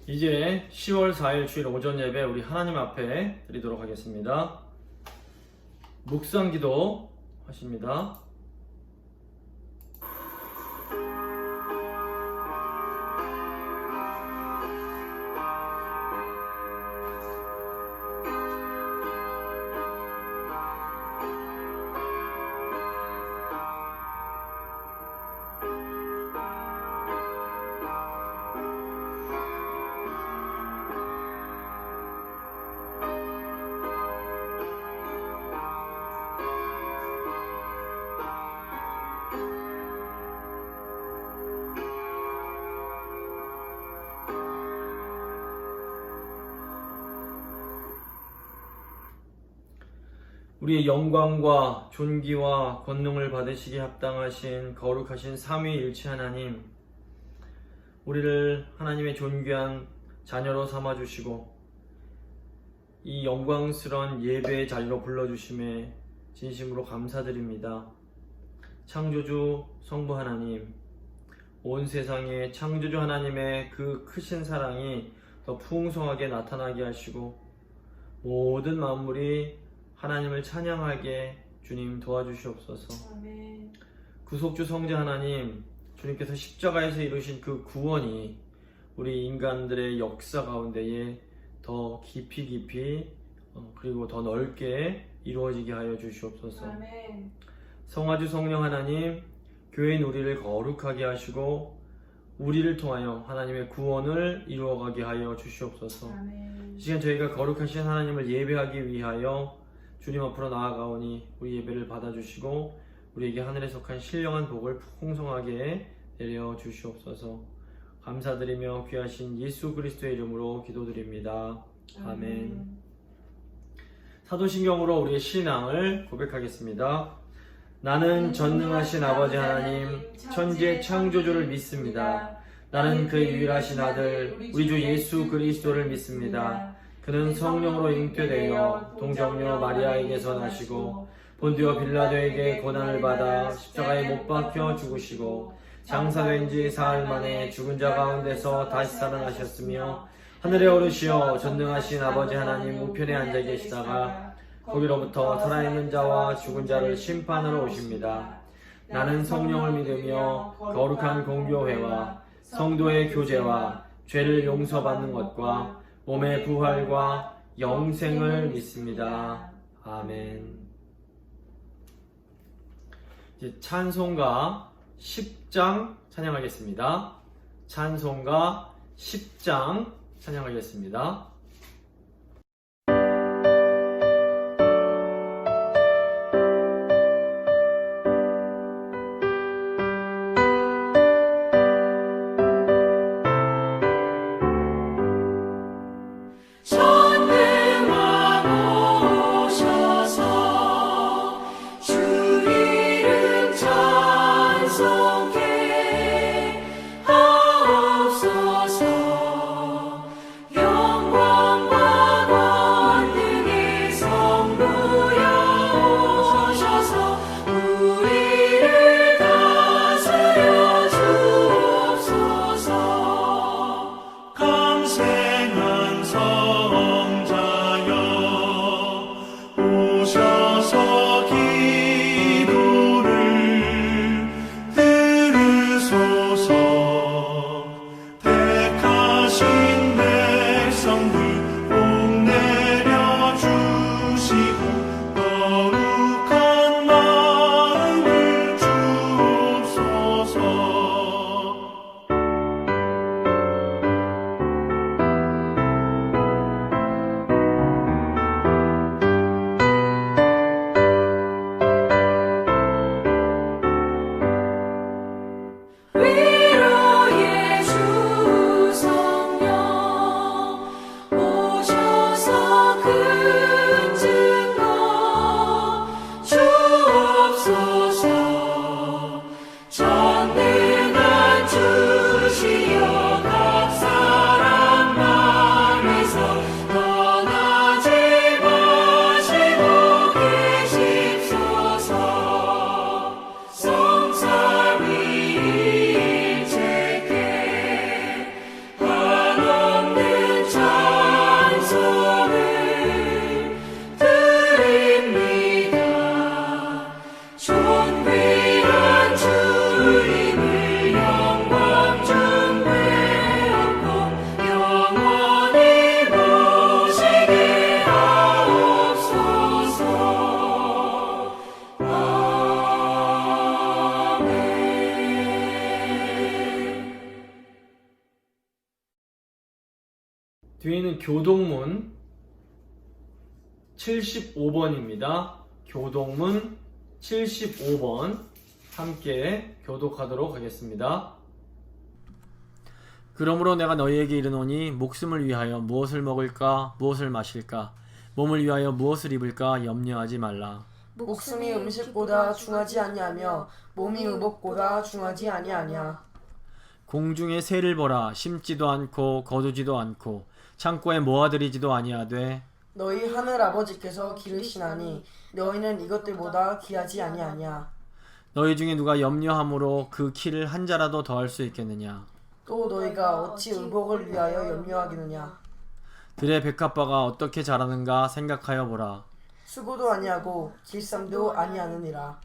이제 10월 4일 주일 오전 예배 우리 하나님 앞에 드리도록 하겠습니다. 묵상 기도 하십니다. 우리의 영광과 존귀와 권능을 받으시기에 합당하신 거룩하신 삼위일체 하나님, 우리를 하나님의 존귀한 자녀로 삼아주시고 이 영광스러운 예배의 자리로 불러주심에 진심으로 감사드립니다. 창조주 성부 하나님, 온 세상에 창조주 하나님의 그 크신 사랑이 더 풍성하게 나타나게 하시고 모든 만물이 하나님을 찬양하게 주님 도와주시옵소서. 아멘. 구속주 성자 하나님, 주님께서 십자가에서 이루신 그 구원이 우리 인간들의 역사 가운데에 더 깊이 그리고 더 넓게 이루어지게 하여 주시옵소서. 아멘. 성화주 성령 하나님, 교회인 우리를 거룩하게 하시고 우리를 통하여 하나님의 구원을 이루어가게 하여 주시옵소서. 아멘. 이 시간 저희가 거룩하신 하나님을 예배하기 위하여 주님 앞으로 나아가오니 우리 예배를 받아주시고 우리에게 하늘에 속한 신령한 복을 풍성하게 내려 주시옵소서. 감사드리며 귀하신 예수 그리스도의 이름으로 기도드립니다. 아멘. 사도신경으로 우리의 신앙을 고백하겠습니다. 나는 전능하신 아버지 하나님 천지의 창조주를 믿습니다. 나는 그의 유일하신 아들 우리 주 예수 그리스도를 믿습니다. 그는 성령으로 잉태되어 동정녀 마리아에게서 나시고 본디오 빌라도에게 고난을 받아 십자가에 못 박혀 죽으시고 장사된 지 사흘 만에 죽은 자 가운데서 다시 살아나셨으며 하늘에 오르시어 전능하신 아버지 하나님 우편에 앉아 계시다가 거기로부터 살아있는 자와 죽은 자를 심판하러 오십니다. 나는 성령을 믿으며 거룩한 공교회와 성도의 교제와 죄를 용서받는 것과 몸의 부활과 영생을 믿습니다. 아멘. 이제 찬송가 10장 찬양하겠습니다. 찬송가 10장 찬양하겠습니다. 영광 뒤에 있는 교동문 75번입니다. 교동문 75번 함께 교독하도록 하겠습니다. 그러므로 내가 너희에게 이르노니 목숨을 위하여 무엇을 먹을까 무엇을 마실까 몸을 위하여 무엇을 입을까 염려하지 말라. 목숨이 음식보다 중하지 아니하며 몸이 의복보다 중하지 아니하냐. 공중의 새를 보라. 심지도 않고 거두지도 않고 창고에 모아들이지도 아니하되 너희 하늘 아버지께서 기르시나니 너희는 이것들보다 귀하지 아니하냐. 너희 중에 누가 염려함으로 그 키를 한 자라도 더할 수 있겠느냐. 또 너희가 어찌 의복을 위하여 염려하겠느냐. 들의 백합화가 어떻게 자라는가 생각하여 보라. 수고도 아니하고 길쌈도 아니하느니라.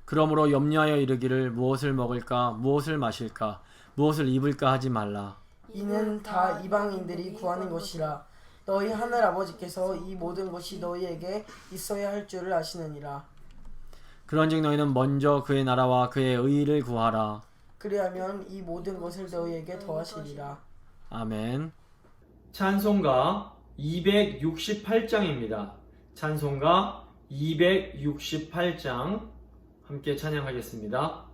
그러므로 염려하여 이르기를 무엇을 먹을까 무엇을 마실까 무엇을 입을까 하지 말라. 이는 다 이방인들이 구하는 것이라. 너희 하늘 아버지께서 이 모든 것이 너희에게 있어야 할 줄을 아시느니라. 그런즉 너희는 먼저 그의 나라와 그의 의의를 구하라. 그리하면 이 모든 것을 너희에게 더하시리라. 아멘. 찬송가 268장입니다. 찬송가 268장 함께 찬양하겠습니다.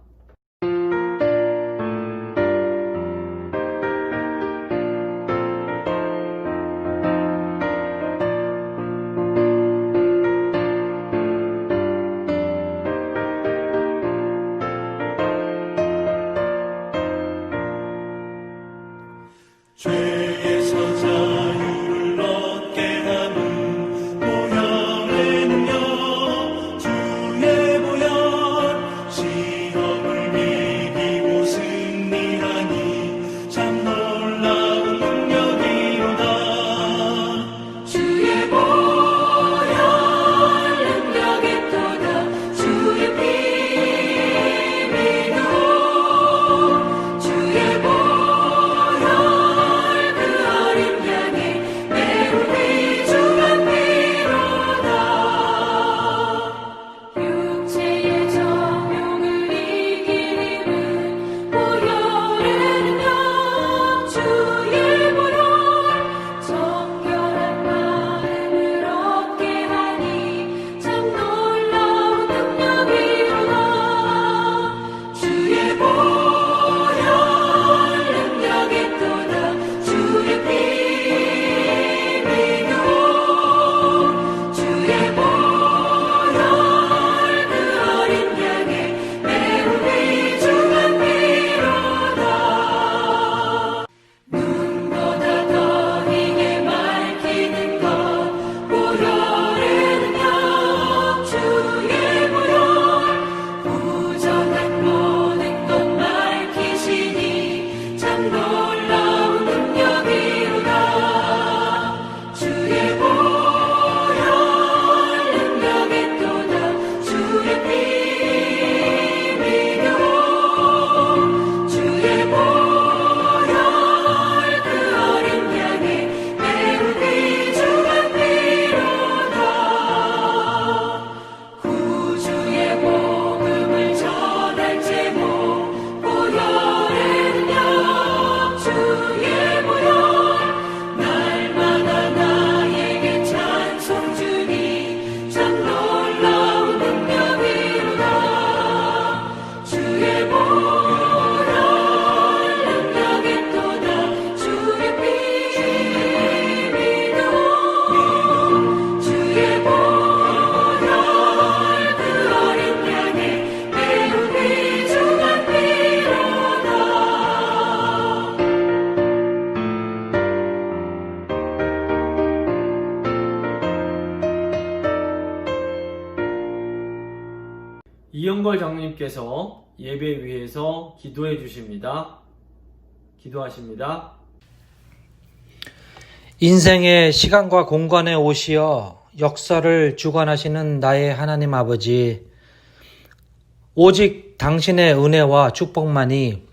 죄에서 자유를 얻게 하는 보혈의 능력 주의 보혈 시험을 이기고 승리하니 참 놀라운 능력이로다. 주의 보혈 능력이 또다. 주의 피 믿어 주의 보혈 육체의 정욕을 이길 힘은 보혈의 능력 주의 보혈 정결한 마음을 얻게 하니 참 놀라운 능력이로다. 주의 보혈 능력이 또다. 주의 피 믿어 주의 보혈 눈보다 더 이게 밝히는 것 보혈의 능력 주의 보혈 부정한 모든 것 밝히시니 참 놀라운 능력이로다. 주의 보혈 능력이 또다. 주의 피 믿어 주의 보혈 구주의 복음을 전할 제목 보혈의 능력 주의 보혈 날마다 나에게 찬송 주니 참 놀라운 능력이로다. 주의 보혈 능력이 또다. 주의 피 믿어 주의 보혈 이영걸 장로님께서 예배 위에서 기도해 주십니다. 기도하십니다. 인생의 시간과 공간에 오시어 역사를 주관하시는 나의 하나님 아버지, 오직 당신의 은혜와 축복만이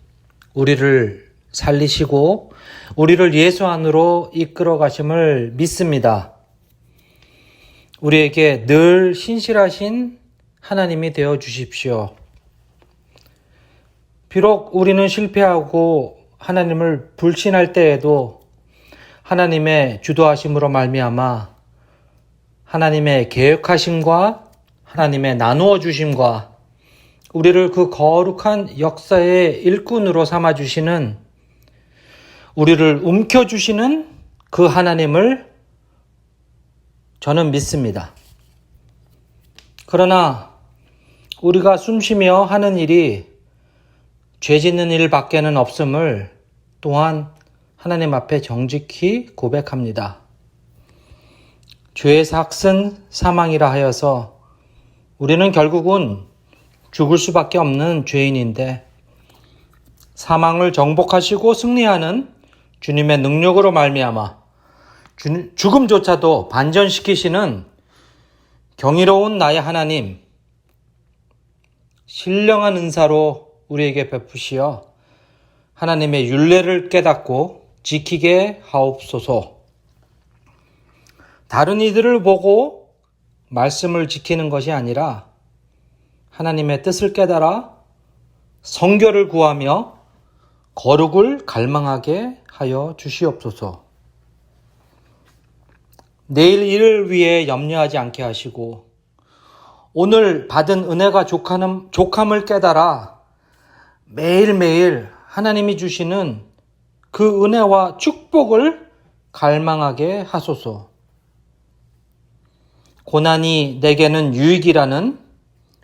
우리를 살리시고 우리를 예수 안으로 이끌어 가심을 믿습니다. 우리에게 늘 신실하신 하나님이 되어 주십시오. 비록 우리는 실패하고 하나님을 불신할 때에도 하나님의 주도하심으로 말미암아 하나님의 계획하심과 하나님의 나누어 주심과 우리를 그 거룩한 역사의 일꾼으로 삼아 주시는, 우리를 움켜 주시는 그 하나님을 저는 믿습니다. 그러나 우리가 숨쉬며 하는 일이 죄 짓는 일밖에는 없음을 또한 하나님 앞에 정직히 고백합니다. 죄의 삭은 사망이라 하여서 우리는 결국은 죽을 수밖에 없는 죄인인데, 사망을 정복하시고 승리하는 주님의 능력으로 말미암아 죽음조차도 반전시키시는 경이로운 나의 하나님, 신령한 은사로 우리에게 베푸시어 하나님의 율례를 깨닫고 지키게 하옵소서. 다른 이들을 보고 말씀을 지키는 것이 아니라 하나님의 뜻을 깨달아 성결을 구하며 거룩을 갈망하게 하여 주시옵소서. 내일 일을 위해 염려하지 않게 하시고 오늘 받은 은혜가 족함을 깨달아 매일매일 하나님이 주시는 그 은혜와 축복을 갈망하게 하소서. 고난이 내게는 유익이라는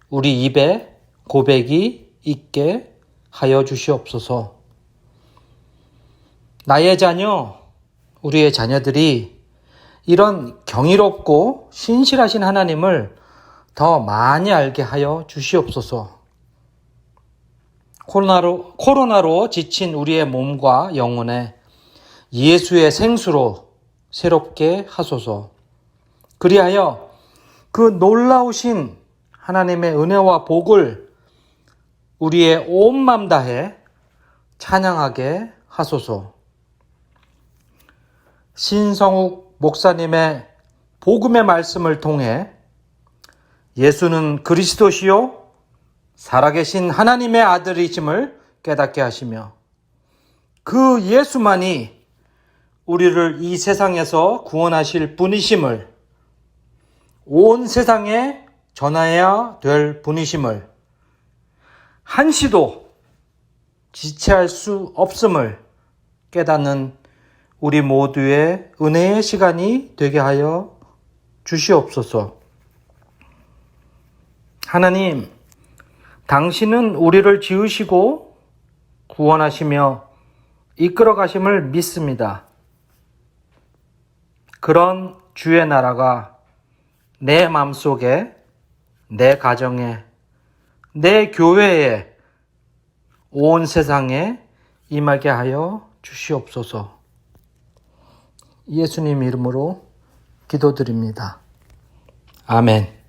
우리 입에 고백이 있게 하여 주시옵소서. 나의 자녀, 우리의 자녀들이 이런 경이롭고 신실하신 하나님을 더 많이 알게 하여 주시옵소서. 코로나로 지친 우리의 몸과 영혼에 예수의 생수로 새롭게 하소서. 그리하여 그 놀라우신 하나님의 은혜와 복을 우리의 온 맘 다해 찬양하게 하소서. 신성욱 목사님의 복음의 말씀을 통해 예수는 그리스도시요 살아계신 하나님의 아들이심을 깨닫게 하시며 그 예수만이 우리를 이 세상에서 구원하실 분이심을, 온 세상에 전하여야 될 분이심을, 한시도 지체할 수 없음을 깨닫는 우리 모두의 은혜의 시간이 되게 하여 주시옵소서. 하나님, 당신은 우리를 지으시고 구원하시며 이끌어 가심을 믿습니다. 그런 주의 나라가 내 마음속에, 내 가정에, 내 교회에, 온 세상에 임하게 하여 주시옵소서. 예수님 이름으로 기도드립니다. 아멘.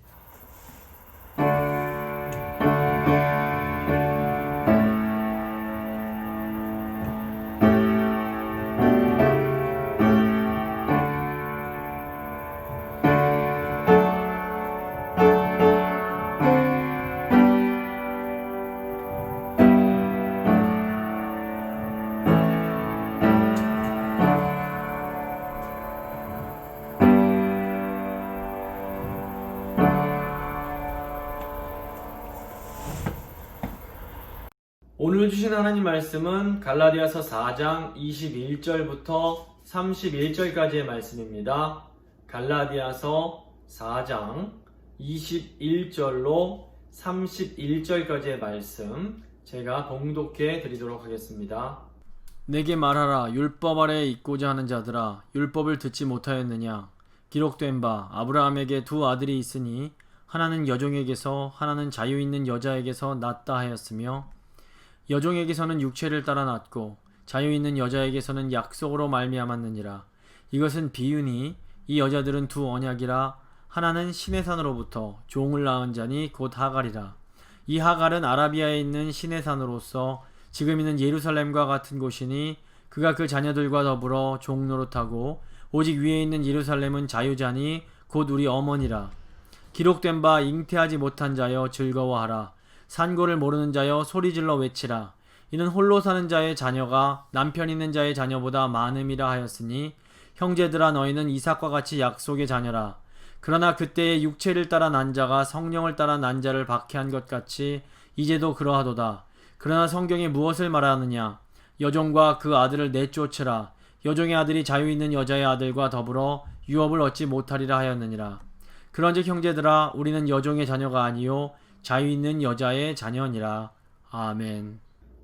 오늘 주신 하나님 말씀은 갈라디아서 4장 21절부터 31절까지의 말씀입니다. 갈라디아서 4장 21절로 31절까지의 말씀 제가 봉독해 드리도록 하겠습니다. 내게 말하라. 율법 아래에 있고자 하는 자들아, 율법을 듣지 못하였느냐? 기록된 바 아브라함에게 두 아들이 있으니 하나는 여종에게서 하나는 자유 있는 여자에게서 낳았다 하였으며, 여종에게서는 육체를 따라 낳았고 자유 있는 여자에게서는 약속으로 말미암았느니라. 이것은 비유니 이 여자들은 두 언약이라. 하나는 시내산으로부터 종을 낳은 자니 곧 하갈이라. 이 하갈은 아라비아에 있는 시내산으로서 지금 있는 예루살렘과 같은 곳이니 그가 그 자녀들과 더불어 종 노릇하고, 오직 위에 있는 예루살렘은 자유자니 곧 우리 어머니라. 기록된 바 잉태하지 못한 자여 즐거워하라. 산고를 모르는 자여 소리질러 외치라. 이는 홀로 사는 자의 자녀가 남편 있는 자의 자녀보다 많음이라 하였으니, 형제들아 너희는 이삭과 같이 약속의 자녀라. 그러나 그때의 육체를 따라 난 자가 성령을 따라 난 자를 박해한 것 같이 이제도 그러하도다. 그러나 성경이 무엇을 말하느냐? 여종과 그 아들을 내쫓으라. 여종의 아들이 자유 있는 여자의 아들과 더불어 유업을 얻지 못하리라 하였느니라. 그런즉 형제들아 우리는 여종의 자녀가 아니요 자유 있는 여자의 자녀니라. 아멘.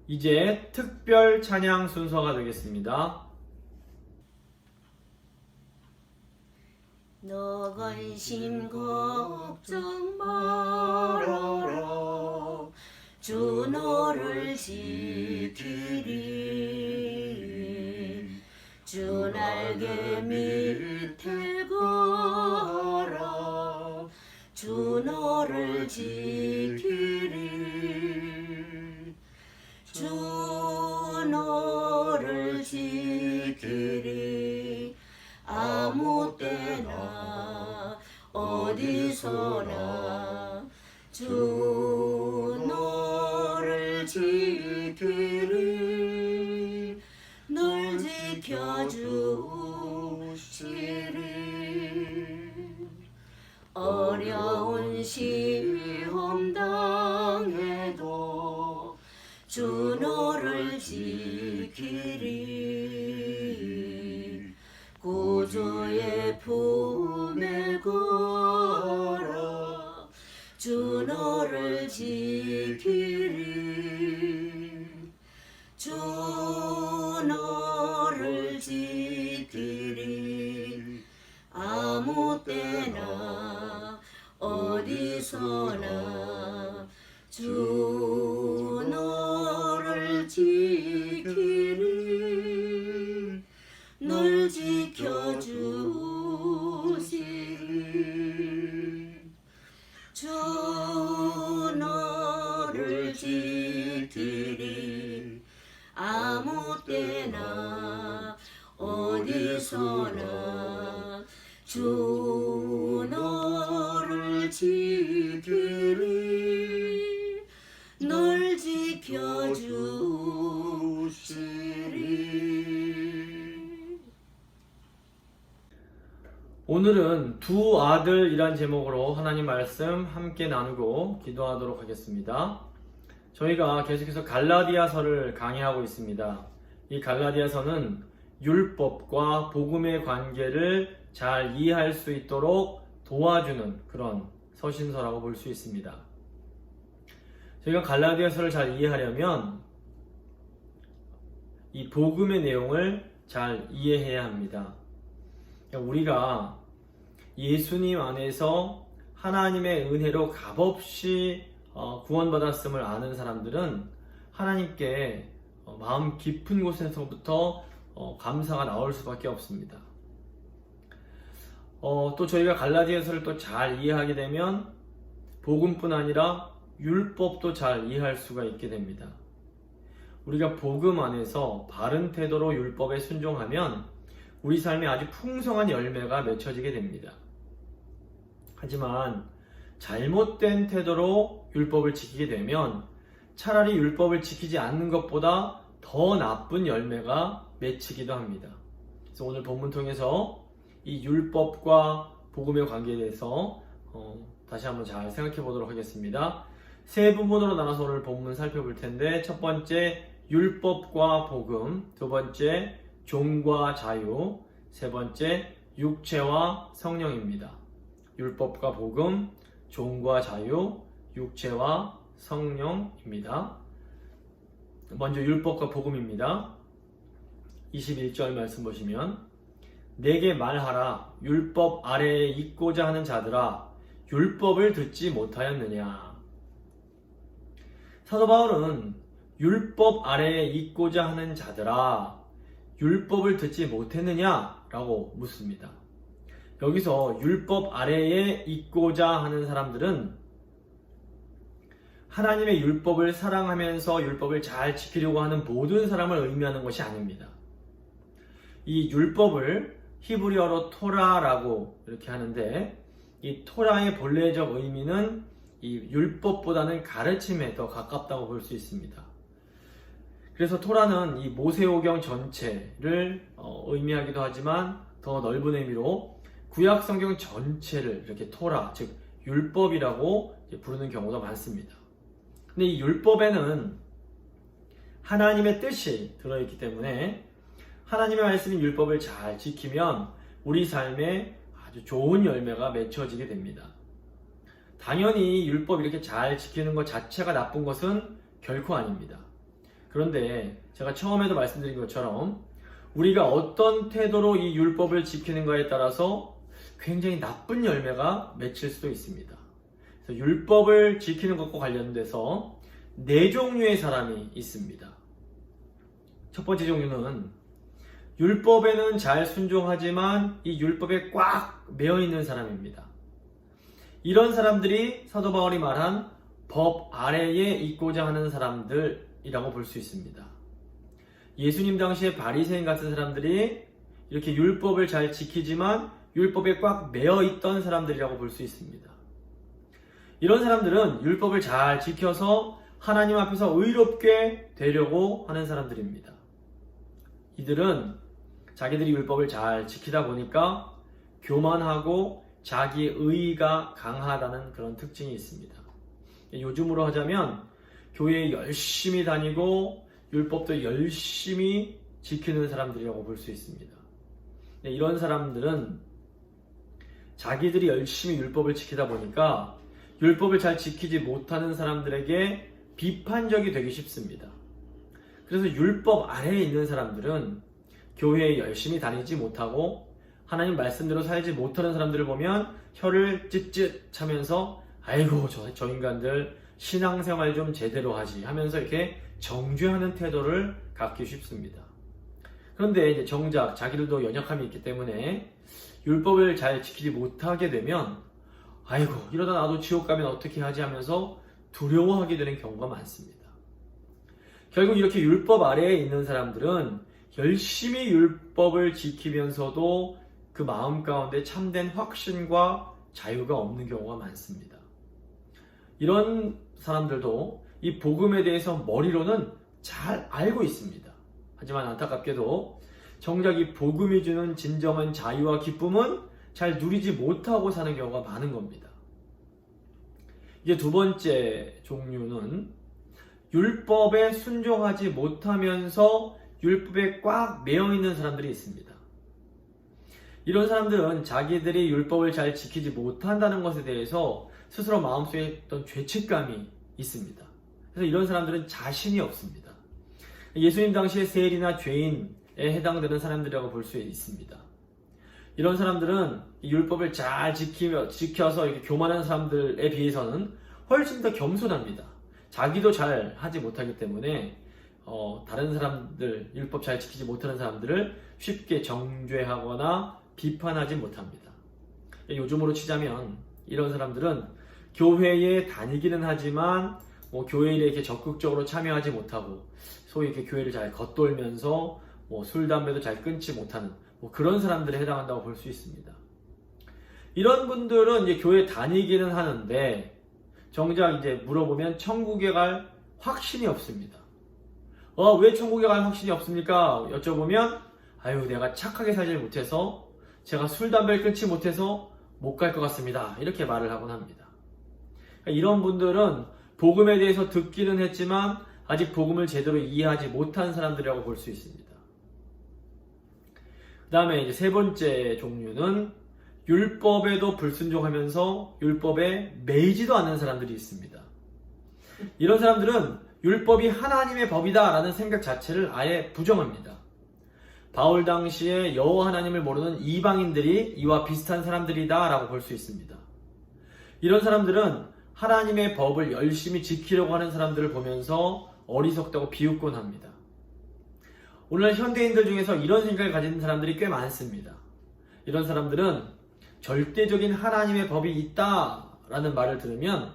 이제 특별 찬양 순서가 되겠습니다. 너 근심 걱정 말아라 주 너를 지키리 주 날개 밑에 걸어 주 너를 지키리 주 너를 지키리 아무 때나 어디서나 주 너를 지키리 널 지켜주시리 어려운 시험 당해도 주 너를 지키리 구주의 품에 걸어 주 너를 지키리 주 너를 지키리 아무 때나 어디서나 주 너를 지키리 널 지켜주시리 주 너를 지키리 아무 때나 어디서나 주 너를 지키리 널 지켜주시리. 오늘은 두 아들이란 제목으로 하나님 말씀 함께 나누고 기도하도록 하겠습니다. 저희가 계속해서 갈라디아서를 강의하고 있습니다. 이 갈라디아서는 율법과 복음의 관계를 잘 이해할 수 있도록 도와주는 그런 서신서라고 볼 수 있습니다. 저희가 갈라디아서를 잘 이해하려면 이 복음의 내용을 잘 이해해야 합니다. 우리가 예수님 안에서 하나님의 은혜로 값없이 구원받았음을 아는 사람들은 하나님께 마음 깊은 곳에서부터 감사가 나올 수밖에 없습니다. 또 저희가 갈라디아서를 또 잘 이해하게 되면 복음뿐 아니라 율법도 잘 이해할 수가 있게 됩니다. 우리가 복음 안에서 바른 태도로 율법에 순종하면 우리 삶에 아주 풍성한 열매가 맺혀지게 됩니다. 하지만 잘못된 태도로 율법을 지키게 되면 차라리 율법을 지키지 않는 것보다 더 나쁜 열매가 맺히기도 합니다. 그래서 오늘 본문 통해서 이 율법과 복음의 관계에 대해서 다시 한번 잘 생각해 보도록 하겠습니다. 세 부분으로 나눠서 오늘 본문 살펴볼 텐데, 첫 번째 율법과 복음, 두 번째 종과 자유, 세 번째 육체와 성령입니다. 율법과 복음, 종과 자유, 육체와 성령입니다. 먼저 율법과 복음입니다. 21절 말씀 보시면, 내게 말하라. 율법 아래에 있고자 하는 자들아, 율법을 듣지 못하였느냐. 사도 바울은 율법 아래에 있고자 하는 자들아, 율법을 듣지 못했느냐? 라고 묻습니다. 여기서 율법 아래에 있고자 하는 사람들은 하나님의 율법을 사랑하면서 율법을 잘 지키려고 하는 모든 사람을 의미하는 것이 아닙니다. 이 율법을 히브리어로 토라라고 이렇게 하는데, 이 토라의 본래적 의미는 이 율법보다는 가르침에 더 가깝다고 볼 수 있습니다. 그래서 토라는 이 모세오경 전체를 의미하기도 하지만 더 넓은 의미로 구약 성경 전체를 이렇게 토라, 즉 율법이라고 부르는 경우가 많습니다. 근데 이 율법에는 하나님의 뜻이 들어있기 때문에 하나님의 말씀인 율법을 잘 지키면 우리 삶에 아주 좋은 열매가 맺혀지게 됩니다. 당연히 율법 이렇게 잘 지키는 것 자체가 나쁜 것은 결코 아닙니다. 그런데 제가 처음에도 말씀드린 것처럼 우리가 어떤 태도로 이 율법을 지키는가에 따라서 굉장히 나쁜 열매가 맺힐 수도 있습니다. 그래서 율법을 지키는 것과 관련돼서 4종류의 사람이 있습니다. 첫 번째 종류는 율법에는 잘 순종하지만 이 율법에 꽉 매여있는 사람입니다. 이런 사람들이 사도 바울이 말한 법 아래에 있고자 하는 사람들이라고 볼 수 있습니다. 예수님 당시에 바리새인 같은 사람들이 이렇게 율법을 잘 지키지만 율법에 꽉 매여있던 사람들이라고 볼 수 있습니다. 이런 사람들은 율법을 잘 지켜서 하나님 앞에서 의롭게 되려고 하는 사람들입니다. 이들은 자기들이 율법을 잘 지키다 보니까 교만하고 자기 의의가 강하다는 그런 특징이 있습니다. 요즘으로 하자면 교회에 열심히 다니고 율법도 열심히 지키는 사람들이라고 볼 수 있습니다. 이런 사람들은 자기들이 열심히 율법을 지키다 보니까 율법을 잘 지키지 못하는 사람들에게 비판적이 되기 쉽습니다. 그래서 율법 아래에 있는 사람들은 교회에 열심히 다니지 못하고 하나님 말씀대로 살지 못하는 사람들을 보면 혀를 찢찢 차면서 아이고 저 인간들 신앙생활 좀 제대로 하지 하면서 이렇게 정죄하는 태도를 갖기 쉽습니다. 그런데 이제 정작 자기들도 연약함이 있기 때문에 율법을 잘 지키지 못하게 되면 아이고 이러다 나도 지옥 가면 어떻게 하지 하면서 두려워하게 되는 경우가 많습니다. 결국 이렇게 율법 아래에 있는 사람들은 열심히 율법을 지키면서도 그 마음 가운데 참된 확신과 자유가 없는 경우가 많습니다. 이런 사람들도 이 복음에 대해서 머리로는 잘 알고 있습니다. 하지만 안타깝게도 정작 이 복음이 주는 진정한 자유와 기쁨은 잘 누리지 못하고 사는 경우가 많은 겁니다. 이제 두 번째 종류는 율법에 순종하지 못하면서 율법에 꽉 매여있는 사람들이 있습니다. 이런 사람들은 자기들이 율법을 잘 지키지 못한다는 것에 대해서 스스로 마음속에 어떤 죄책감이 있습니다. 그래서 이런 사람들은 자신이 없습니다. 예수님 당시의 세리나 죄인에 해당되는 사람들이라고 볼 수 있습니다. 이런 사람들은 율법을 잘 지켜서 이렇게 교만한 사람들에 비해서는 훨씬 더 겸손합니다. 자기도 잘 하지 못하기 때문에 다른 사람들, 율법 잘 지키지 못하는 사람들을 쉽게 정죄하거나 비판하지 못합니다. 요즘으로 치자면 이런 사람들은 교회에 다니기는 하지만 교회 일에 이렇게 적극적으로 참여하지 못하고 소위 이렇게 교회를 잘 겉돌면서 술, 담배도 잘 끊지 못하는 그런 사람들에 해당한다고 볼 수 있습니다. 이런 분들은 이제 교회 다니기는 하는데 정작 이제 물어보면 천국에 갈 확신이 없습니다. 왜 천국에 갈 확신이 없습니까? 여쭤보면 아유 내가 착하게 살지 못해서 제가 술, 담배를 끊지 못해서 못 갈 것 같습니다. 이렇게 말을 하곤 합니다. 이런 분들은 복음에 대해서 듣기는 했지만 아직 복음을 제대로 이해하지 못한 사람들이라고 볼 수 있습니다. 그 다음에 이제 세 번째 종류는 율법에도 불순종하면서 율법에 매이지도 않는 사람들이 있습니다. 이런 사람들은 율법이 하나님의 법이다 라는 생각 자체를 아예 부정합니다. 바울 당시에 여호와 하나님을 모르는 이방인들이 이와 비슷한 사람들이다 라고 볼 수 있습니다. 이런 사람들은 하나님의 법을 열심히 지키려고 하는 사람들을 보면서 어리석다고 비웃곤 합니다. 오늘날 현대인들 중에서 이런 생각을 가진 사람들이 꽤 많습니다. 이런 사람들은 절대적인 하나님의 법이 있다라는 말을 들으면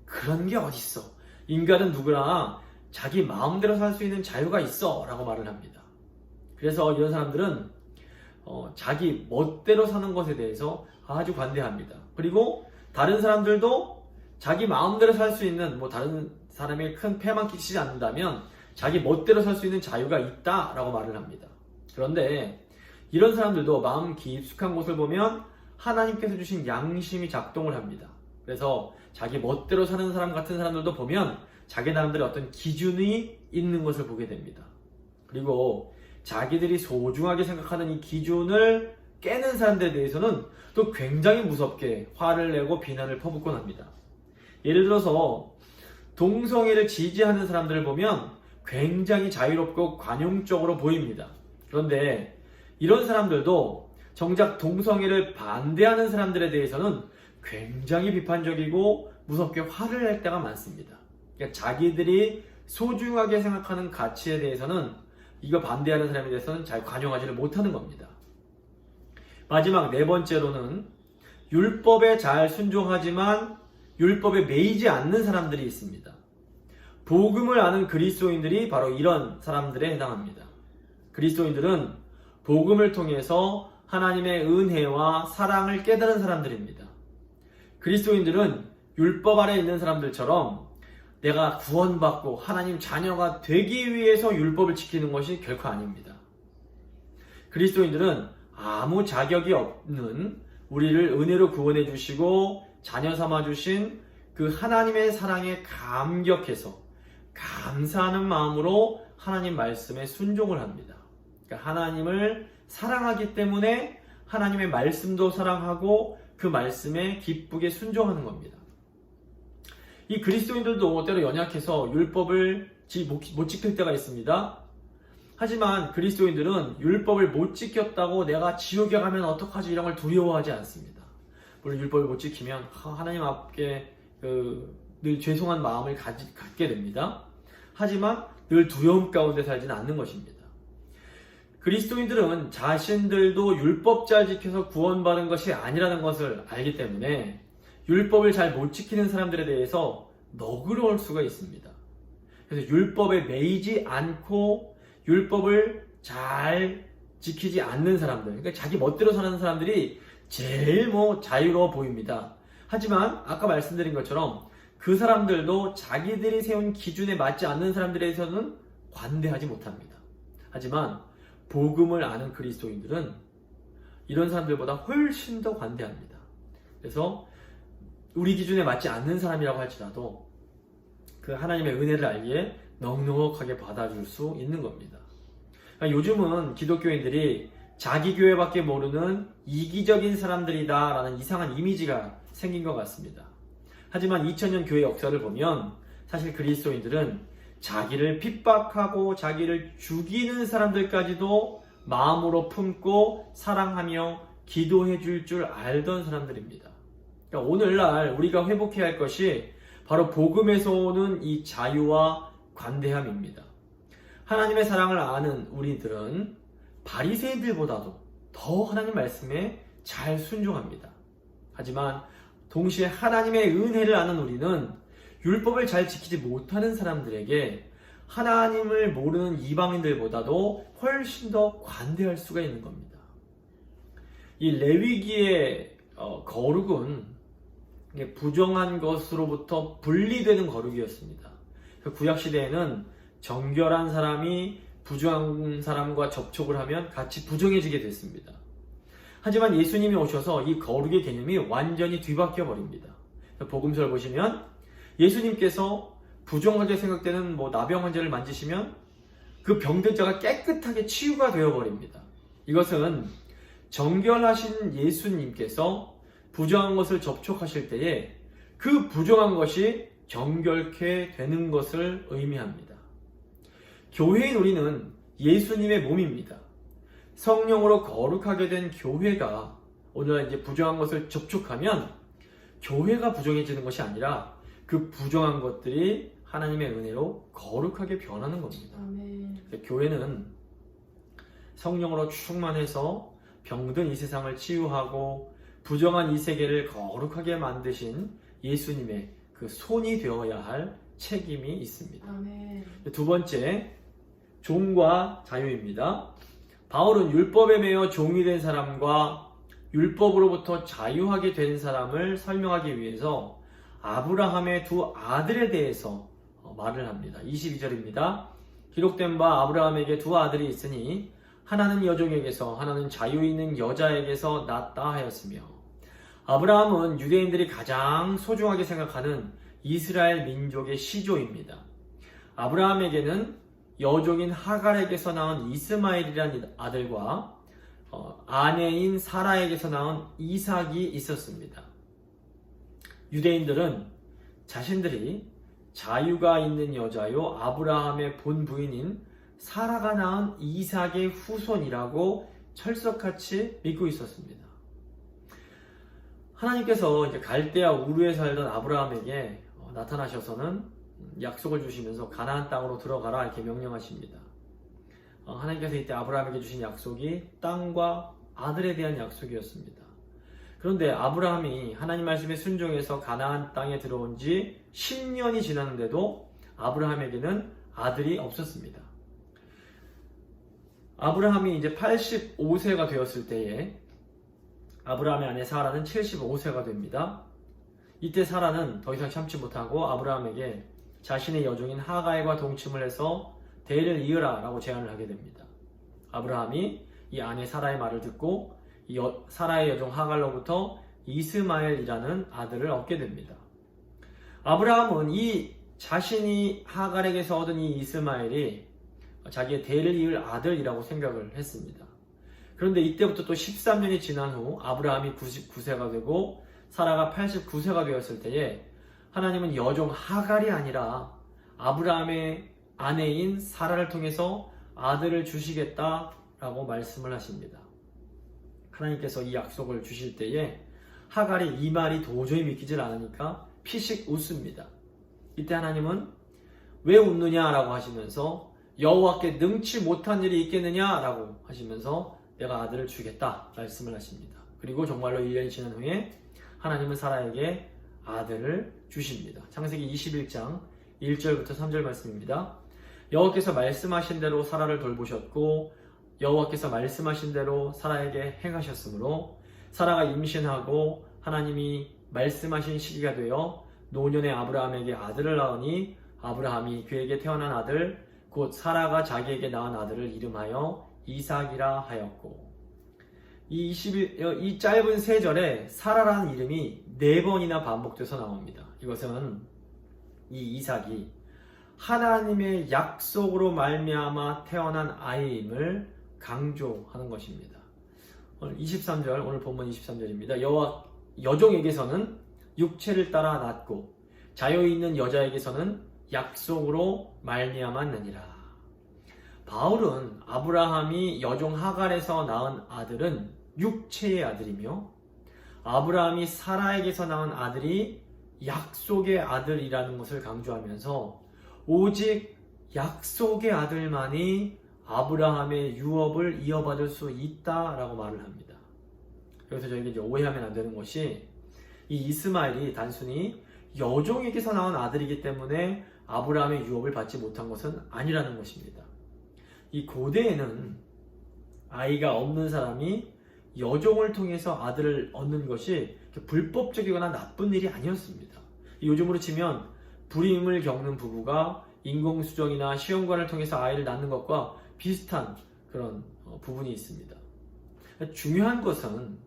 그런 게 어딨어. 인간은 누구나 자기 마음대로 살 수 있는 자유가 있어 라고 말을 합니다. 그래서 이런 사람들은 자기 멋대로 사는 것에 대해서 아주 관대합니다. 그리고 다른 사람들도 자기 마음대로 살 수 있는 다른 사람에게 큰 폐만 끼치지 않는다면 자기 멋대로 살 수 있는 자유가 있다라고 말을 합니다. 그런데 이런 사람들도 마음 깊숙한 곳을 보면 하나님께서 주신 양심이 작동을 합니다. 그래서 자기 멋대로 사는 사람 같은 사람들도 보면 자기 나름대로 어떤 기준이 있는 것을 보게 됩니다. 그리고 자기들이 소중하게 생각하는 이 기준을 깨는 사람들에 대해서는 또 굉장히 무섭게 화를 내고 비난을 퍼붓곤 합니다. 예를 들어서 동성애를 지지하는 사람들을 보면 굉장히 자유롭고 관용적으로 보입니다. 그런데 이런 사람들도 정작 동성애를 반대하는 사람들에 대해서는 굉장히 비판적이고 무섭게 화를 낼 때가 많습니다. 그러니까 자기들이 소중하게 생각하는 가치에 대해서는 이거 반대하는 사람에 대해서는 잘 관용하지를 못하는 겁니다. 마지막 네 번째로는 율법에 잘 순종하지만 율법에 매이지 않는 사람들이 있습니다. 복음을 아는 그리스도인들이 바로 이런 사람들에 해당합니다. 그리스도인들은 복음을 통해서 하나님의 은혜와 사랑을 깨달은 사람들입니다. 그리스도인들은 율법 아래 있는 사람들처럼 내가 구원받고 하나님 자녀가 되기 위해서 율법을 지키는 것이 결코 아닙니다. 그리스도인들은 아무 자격이 없는 우리를 은혜로 구원해 주시고 자녀 삼아 주신 그 하나님의 사랑에 감격해서 감사하는 마음으로 하나님 말씀에 순종을 합니다. 그러니까 하나님을 사랑하기 때문에 하나님의 말씀도 사랑하고 그 말씀에 기쁘게 순종하는 겁니다. 이 그리스도인들도 때로 연약해서 율법을 못 지킬 때가 있습니다. 하지만 그리스도인들은 율법을 못 지켰다고 내가 지옥에 가면 어떡하지 이런 걸 두려워하지 않습니다. 물론 율법을 못 지키면 하나님 앞에 늘 죄송한 마음을 갖게 됩니다. 하지만 늘 두려움 가운데 살지는 않는 것입니다. 그리스도인들은 자신들도 율법 잘 지켜서 구원받은 것이 아니라는 것을 알기 때문에 율법을 잘 못 지키는 사람들에 대해서 너그러울 수가 있습니다. 그래서 율법에 매이지 않고 율법을 잘 지키지 않는 사람들, 그러니까 자기 멋대로 사는 사람들이 제일 자유로워 보입니다. 하지만 아까 말씀드린 것처럼 그 사람들도 자기들이 세운 기준에 맞지 않는 사람들에 대해서는 관대하지 못합니다. 하지만 복음을 아는 그리스도인들은 이런 사람들보다 훨씬 더 관대합니다. 그래서 우리 기준에 맞지 않는 사람이라고 할지라도 그 하나님의 은혜를 알기에 넉넉하게 받아줄 수 있는 겁니다. 그러니까 요즘은 기독교인들이 자기 교회밖에 모르는 이기적인 사람들이다 라는 이상한 이미지가 생긴 것 같습니다. 하지만 2000년 교회 역사를 보면 사실 그리스도인들은 자기를 핍박하고 자기를 죽이는 사람들까지도 마음으로 품고 사랑하며 기도해 줄 알던 사람들입니다. 그러니까 오늘날 우리가 회복해야 할 것이 바로 복음에서 오는 이 자유와 관대함입니다. 하나님의 사랑을 아는 우리들은 바리새인들보다도 더 하나님 말씀에 잘 순종합니다. 하지만 동시에 하나님의 은혜를 아는 우리는 율법을 잘 지키지 못하는 사람들에게 하나님을 모르는 이방인들보다도 훨씬 더 관대할 수가 있는 겁니다. 이 레위기의 거룩은 부정한 것으로부터 분리되는 거룩이었습니다. 구약시대에는 정결한 사람이 부정한 사람과 접촉을 하면 같이 부정해지게 됐습니다. 하지만 예수님이 오셔서 이 거룩의 개념이 완전히 뒤바뀌어 버립니다. 복음서를 보시면 예수님께서 부정하게 생각되는 나병 환자를 만지시면 그 병든 자가 깨끗하게 치유가 되어 버립니다. 이것은 정결하신 예수님께서 부정한 것을 접촉하실 때에 그 부정한 것이 정결케 되는 것을 의미합니다. 교회인 우리는 예수님의 몸입니다. 성령으로 거룩하게 된 교회가 오늘날 이제 부정한 것을 접촉하면 교회가 부정해지는 것이 아니라 그 부정한 것들이 하나님의 은혜로 거룩하게 변하는 겁니다. 아멘. 교회는 성령으로 충만해서 병든 이 세상을 치유하고 부정한 이 세계를 거룩하게 만드신 예수님의 그 손이 되어야 할 책임이 있습니다. 아멘. 두 번째, 종과 자유입니다. 바울은 율법에 매여 종이 된 사람과 율법으로부터 자유하게 된 사람을 설명하기 위해서 아브라함의 두 아들에 대해서 말을 합니다. 22절입니다. 기록된 바 아브라함에게 두 아들이 있으니 하나는 여종에게서 하나는 자유 있는 여자에게서 낳았다 하였으며 아브라함은 유대인들이 가장 소중하게 생각하는 이스라엘 민족의 시조입니다. 아브라함에게는 여종인 하갈에게서 낳은 이스마엘이라는 아들과 아내인 사라에게서 낳은 이삭이 있었습니다. 유대인들은 자신들이 자유가 있는 여자요 아브라함의 본부인인 사라가 낳은 이삭의 후손이라고 철석같이 믿고 있었습니다. 하나님께서 이제 갈대아 우르에 살던 아브라함에게 나타나셔서는 약속을 주시면서 가나안 땅으로 들어가라 이렇게 명령하십니다. 하나님께서 이때 아브라함에게 주신 약속이 땅과 아들에 대한 약속이었습니다. 그런데 아브라함이 하나님 말씀에 순종해서 가나안 땅에 들어온 지 10년이 지났는데도 아브라함에게는 아들이 없었습니다. 아브라함이 이제 85세가 되었을 때에 아브라함의 아내 사라는 75세가 됩니다. 이때 사라는 더 이상 참지 못하고 아브라함에게 자신의 여종인 하갈과 동침을 해서 대를 이으라 라고 제안을 하게 됩니다. 아브라함이 이 아내 사라의 말을 듣고 사라의 여종 하갈로부터 이스마엘이라는 아들을 얻게 됩니다. 아브라함은 이 자신이 하갈에게서 얻은 이 이스마엘이 자기의 대를 이을 아들이라고 생각을 했습니다. 그런데 이때부터 또 13년이 지난 후 아브라함이 99세가 되고 사라가 89세가 되었을 때에 하나님은 여종 하갈이 아니라 아브라함의 아내인 사라를 통해서 아들을 주시겠다라고 말씀을 하십니다. 하나님께서 이 약속을 주실 때에 하갈이 이 말이 도저히 믿기질 않으니까 피식 웃습니다. 이때 하나님은 왜 웃느냐라고 하시면서 여호와께 능치 못한 일이 있겠느냐라고 하시면서 내가 아들을 주겠다 말씀을 하십니다. 그리고 정말로 1년이 지난 후에 하나님은 사라에게 아들을 주십니다. 창세기 21장 1절부터 3절 말씀입니다. 여호와께서 말씀하신 대로 사라를 돌보셨고 여호와께서 말씀하신 대로 사라에게 행하셨으므로 사라가 임신하고 하나님이 말씀하신 시기가 되어 노년의 아브라함에게 아들을 낳으니 아브라함이 그에게 태어난 아들 곧 사라가 자기에게 낳은 아들을 이름하여 이삭이라 하였고 이 짧은 3절에 사라라는 이름이 4번이나 반복돼서 나옵니다. 이것은 이 이삭이 하나님의 약속으로 말미암아 태어난 아이임을 강조하는 것입니다. 오늘 23절, 오늘 본문 23절입니다. 여종에게서는 육체를 따라 낳고 자유 있는 여자에게서는 약속으로 말미암았느니라. 바울은 아브라함이 여종 하갈에서 낳은 아들은 육체의 아들이며 아브라함이 사라에게서 낳은 아들이 약속의 아들이라는 것을 강조하면서 오직 약속의 아들만이 아브라함의 유업을 이어받을 수 있다라고 말을 합니다. 여기서 저희가 이제 오해하면 안 되는 것이 이 이스마엘이 단순히 여종에게서 낳은 아들이기 때문에 아브라함의 유업을 받지 못한 것은 아니라는 것입니다. 이 고대에는 아이가 없는 사람이 여종을 통해서 아들을 얻는 것이 불법적이거나 나쁜 일이 아니었습니다. 요즘으로 치면 불임을 겪는 부부가 인공수정이나 시험관을 통해서 아이를 낳는 것과 비슷한 그런 부분이 있습니다. 중요한 것은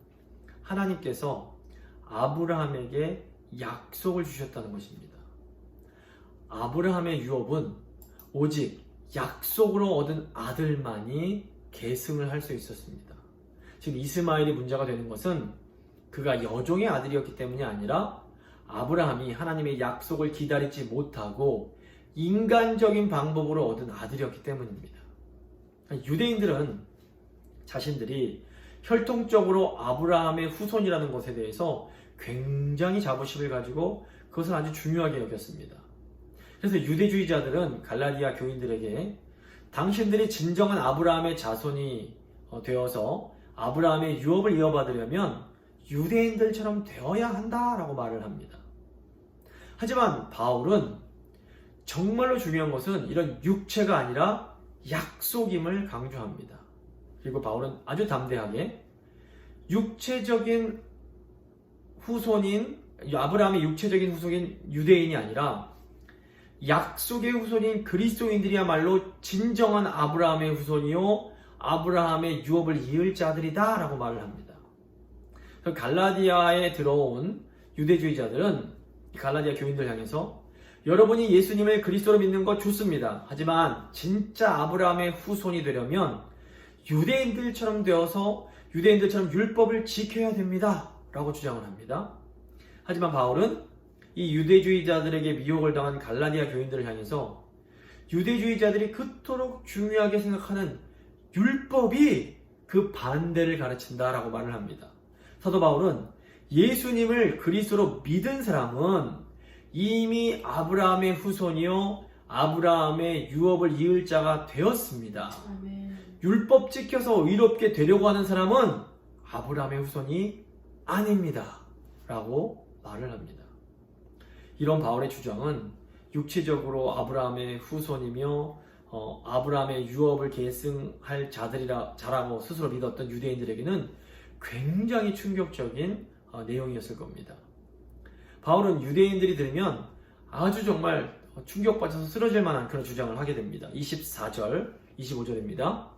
하나님께서 아브라함에게 약속을 주셨다는 것입니다. 아브라함의 유업은 오직 약속으로 얻은 아들만이 계승을 할 수 있었습니다. 지금 이스마엘이 문제가 되는 것은 그가 여종의 아들이었기 때문이 아니라 아브라함이 하나님의 약속을 기다리지 못하고 인간적인 방법으로 얻은 아들이었기 때문입니다. 유대인들은 자신들이 혈통적으로 아브라함의 후손이라는 것에 대해서 굉장히 자부심을 가지고 그것을 아주 중요하게 여겼습니다. 그래서 유대주의자들은 갈라디아 교인들에게 당신들이 진정한 아브라함의 자손이 되어서 아브라함의 유업을 이어받으려면 유대인들처럼 되어야 한다라고 말을 합니다. 하지만 바울은 정말로 중요한 것은 이런 육체가 아니라 약속임을 강조합니다. 그리고 바울은 아주 담대하게 육체적인 후손인 아브라함의 육체적인 후손인 유대인이 아니라 약속의 후손인 그리스도인들이야말로 진정한 아브라함의 후손이요 아브라함의 유업을 이을 자들이다 라고 말을 합니다. 갈라디아에 들어온 유대주의자들은 갈라디아 교인들 향해서 여러분이 예수님을 그리스도로 믿는 거 좋습니다. 하지만 진짜 아브라함의 후손이 되려면 유대인들처럼 되어서 유대인들처럼 율법을 지켜야 됩니다 라고 주장을 합니다. 하지만 바울은 이 유대주의자들에게 미혹을 당한 갈라디아 교인들을 향해서 유대주의자들이 그토록 중요하게 생각하는 율법이 그 반대를 가르친다 라고 말을 합니다. 사도 바울은 예수님을 그리스도로 믿은 사람은 이미 아브라함의 후손이요 아브라함의 유업을 이을 자가 되었습니다. 율법 지켜서 의롭게 되려고 하는 사람은 아브라함의 후손이 아닙니다 라고 말을 합니다. 이런 바울의 주장은 육체적으로 아브라함의 후손이며 아브라함의 유업을 계승할 자라고 스스로 믿었던 유대인들에게는 굉장히 충격적인 내용이었을 겁니다. 바울은 유대인들이 들으면 아주 정말 충격받아서 쓰러질 만한 그런 주장을 하게 됩니다. 24절, 25절입니다.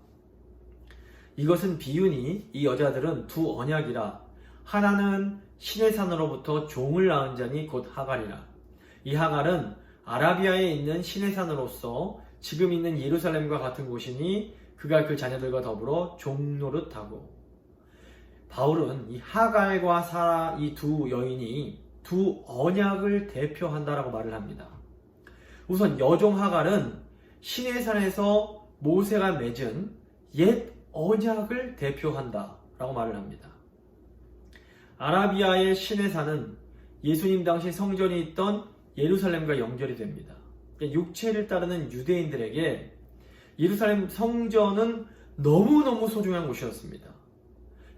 이것은 비유니 이 여자들은 두 언약이라 하나는 신의 산으로부터 종을 낳은 자니 곧 하갈이라. 이 하갈은 아라비아에 있는 신의 산으로서 지금 있는 예루살렘과 같은 곳이니 그가 그 자녀들과 더불어 종노릇하고. 바울은 이 하갈과 사라 이 두 여인이 두 언약을 대표한다라고 말을 합니다. 우선 여종 하갈은 신의 산에서 모세가 맺은 옛 언약을 대표한다라고 말을 합니다. 아라비아의 신의 산은 예수님 당시 성전이 있던 예루살렘과 연결이 됩니다. 육체를 따르는 유대인들에게 예루살렘 성전은 너무너무 소중한 곳이었습니다.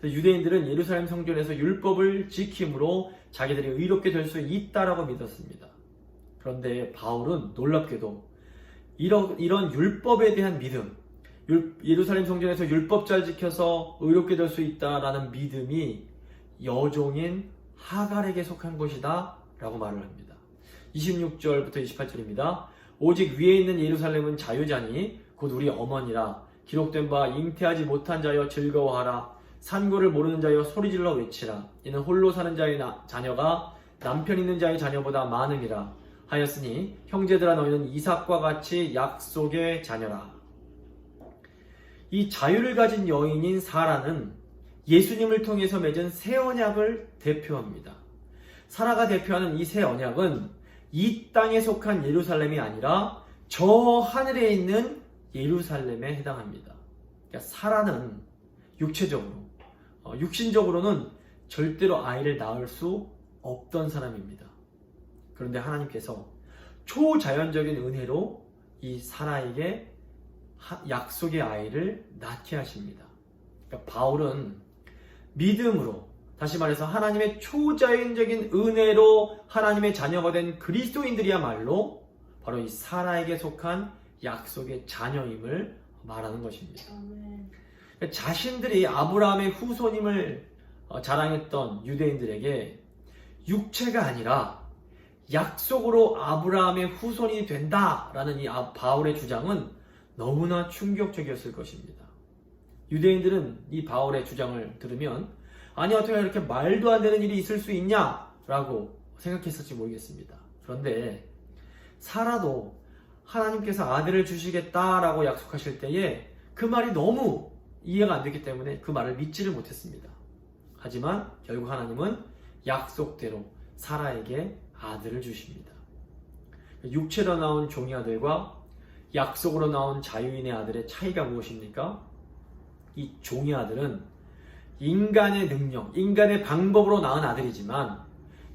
유대인들은 예루살렘 성전에서 율법을 지킴으로 자기들이 의롭게 될 수 있다라고 믿었습니다. 그런데 바울은 놀랍게도 이런 율법에 대한 믿음, 예루살렘 성전에서 율법 잘 지켜서 의롭게 될 수 있다라는 믿음이 여종인 하갈에게 속한 것이다 라고 말을 합니다. 26절부터 28절입니다. 오직 위에 있는 예루살렘은 자유자니 곧 우리 어머니라. 기록된 바 잉태하지 못한 자여 즐거워하라. 산고를 모르는 자여 소리질러 외치라. 이는 홀로 사는 자의 자녀가 남편 있는 자의 자녀보다 많음이라 하였으니 형제들아 너희는 이삭과 같이 약속의 자녀라. 이 자유를 가진 여인인 사라는 예수님을 통해서 맺은 새 언약을 대표합니다. 사라가 대표하는 이 새 언약은 이 땅에 속한 예루살렘이 아니라 저 하늘에 있는 예루살렘에 해당합니다. 그러니까 사라는 육체적으로 육신적으로는 절대로 아이를 낳을 수 없던 사람입니다. 그런데 하나님께서 초자연적인 은혜로 이 사라에게 약속의 아이를 낳게 하십니다. 그러니까 바울은 믿음으로, 다시 말해서 하나님의 초자연적인 은혜로 하나님의 자녀가 된 그리스도인들이야말로 바로 이 사라에게 속한 약속의 자녀임을 말하는 것입니다. 자신들이 아브라함의 후손임을 자랑했던 유대인들에게 육체가 아니라 약속으로 아브라함의 후손이 된다라는 이 바울의 주장은 너무나 충격적이었을 것입니다. 유대인들은 이 바울의 주장을 들으면 아니 어떻게 이렇게 말도 안 되는 일이 있을 수 있냐라고 생각했을지 모르겠습니다. 그런데 사라도 하나님께서 아들을 주시겠다라고 약속하실 때에 그 말이 너무 이해가 안 되기 때문에 그 말을 믿지를 못했습니다. 하지만 결국 하나님은 약속대로 사라에게 아들을 주십니다. 육체로 나온 종의 아들과 약속으로 나온 자유인의 아들의 차이가 무엇입니까? 이 종의 아들은 인간의 능력, 인간의 방법으로 낳은 아들이지만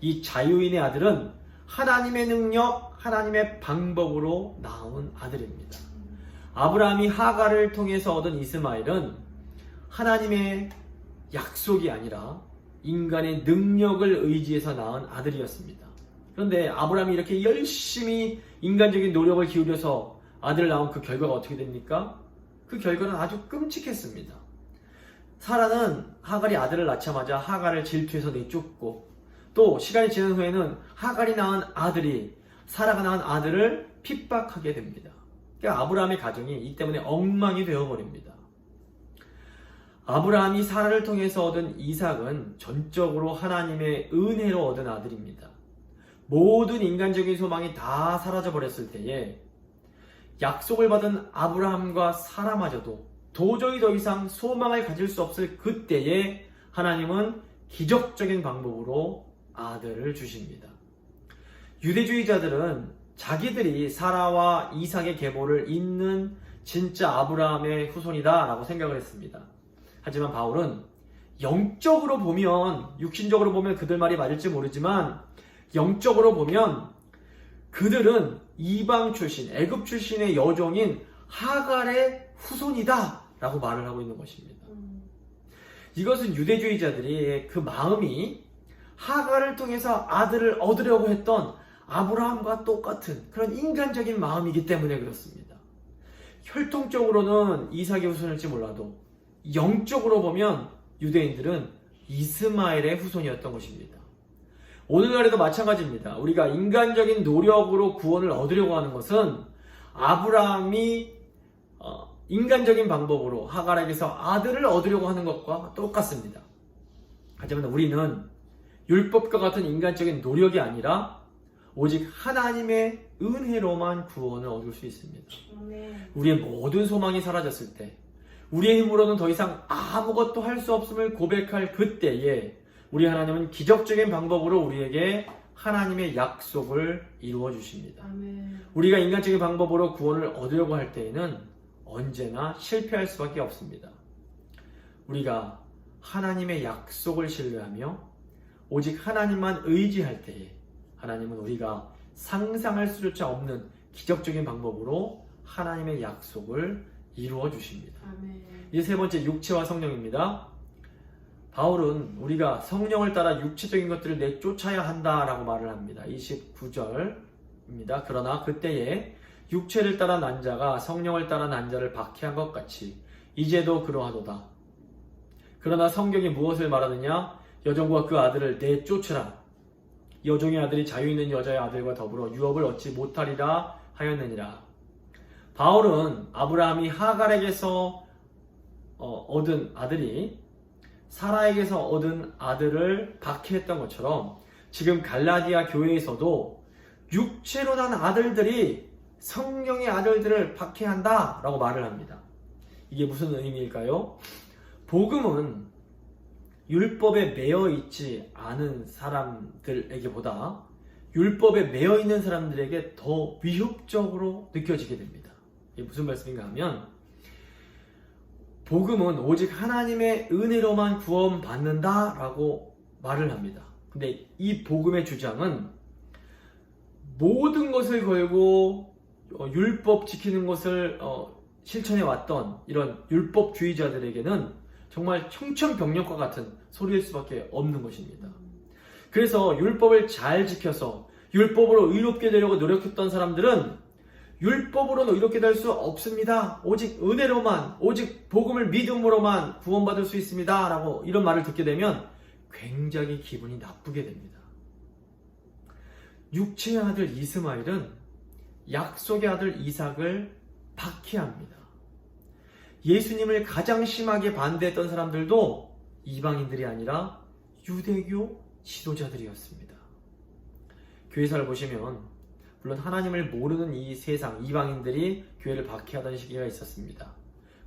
이 자유인의 아들은 하나님의 능력, 하나님의 방법으로 낳은 아들입니다. 아브라함이 하갈을 통해서 얻은 이스마엘은 하나님의 약속이 아니라 인간의 능력을 의지해서 낳은 아들이었습니다. 그런데 아브라함이 이렇게 열심히 인간적인 노력을 기울여서 아들을 낳은 그 결과가 어떻게 됩니까? 그 결과는 아주 끔찍했습니다. 사라는 하갈이 아들을 낳자마자 하갈을 질투해서 내쫓고 또 시간이 지난 후에는 하갈이 낳은 아들이 사라가 낳은 아들을 핍박하게 됩니다. 그러니까 아브라함의 가정이 이 때문에 엉망이 되어버립니다. 아브라함이 사라를 통해서 얻은 이삭은 전적으로 하나님의 은혜로 얻은 아들입니다. 모든 인간적인 소망이 다 사라져 버렸을 때에 약속을 받은 아브라함과 사라마저도 도저히 더 이상 소망을 가질 수 없을 그때에 하나님은 기적적인 방법으로 아들을 주십니다. 유대주의자들은 자기들이 사라와 이삭의 계보를 잇는 진짜 아브라함의 후손이다 라고 생각을 했습니다. 하지만 바울은 영적으로 보면, 육신적으로 보면 그들 말이 맞을지 모르지만 영적으로 보면 그들은 이방 출신, 애굽 출신의 여종인 하갈의 후손이다 라고 말을 하고 있는 것입니다. 이것은 유대주의자들이 그 마음이 하갈을 통해서 아들을 얻으려고 했던 아브라함과 똑같은 그런 인간적인 마음이기 때문에 그렇습니다. 혈통적으로는 이삭의 후손일지 몰라도 영적으로 보면 유대인들은 이스마엘의 후손이었던 것입니다. 오늘날에도 마찬가지입니다. 우리가 인간적인 노력으로 구원을 얻으려고 하는 것은 아브라함이 인간적인 방법으로 하갈에게서 아들을 얻으려고 하는 것과 똑같습니다. 하지만 우리는 율법과 같은 인간적인 노력이 아니라 오직 하나님의 은혜로만 구원을 얻을 수 있습니다. 우리의 모든 소망이 사라졌을 때, 우리의 힘으로는 더 이상 아무것도 할 수 없음을 고백할 그때에 우리 하나님은 기적적인 방법으로 우리에게 하나님의 약속을 이루어 주십니다. 우리가 인간적인 방법으로 구원을 얻으려고 할 때에는 언제나 실패할 수밖에 없습니다. 우리가 하나님의 약속을 신뢰하며 오직 하나님만 의지할 때에 하나님은 우리가 상상할 수조차 없는 기적적인 방법으로 하나님의 약속을 이루어 주십니다. 이제 세 번째, 육체와 성령입니다. 바울은 우리가 성령을 따라 육체적인 것들을 내쫓아야 한다라고 말을 합니다. 29절입니다. 그러나 그때에 육체를 따라 난 자가 성령을 따라 난 자를 박해한 것 같이 이제도 그러하도다. 그러나 성경이 무엇을 말하느냐? 여종과 그 아들을 내쫓으라. 여종의 아들이 자유 있는 여자의 아들과 더불어 유업을 얻지 못하리라 하였느니라. 바울은 아브라함이 하갈에게서 얻은 아들이 사라에게서 얻은 아들을 박해했던 것처럼 지금 갈라디아 교회에서도 육체로 난 아들들이 성령의 아들들을 박해한다 라고 말을 합니다. 이게 무슨 의미일까요? 복음은 율법에 매여 있지 않은 사람들에게보다 율법에 매여 있는 사람들에게 더 위협적으로 느껴지게 됩니다. 이게 무슨 말씀인가 하면 복음은 오직 하나님의 은혜로만 구원받는다 라고 말을 합니다. 근데 이 복음의 주장은 모든 것을 걸고 율법 지키는 것을 실천해 왔던 이런 율법주의자들에게는 정말 청천벽력과 같은 소리일 수밖에 없는 것입니다. 그래서 율법을 잘 지켜서 율법으로 의롭게 되려고 노력했던 사람들은 율법으로는 의롭게 될 수 없습니다. 오직 은혜로만, 오직 복음을 믿음으로만 구원받을 수 있습니다. 라고 이런 말을 듣게 되면 굉장히 기분이 나쁘게 됩니다. 육체의 아들 이스마엘은 약속의 아들 이삭을 박해합니다. 예수님을 가장 심하게 반대했던 사람들도 이방인들이 아니라 유대교 지도자들이었습니다. 교회사를 보시면 물론 하나님을 모르는 이 세상 이방인들이 교회를 박해하던 시기가 있었습니다.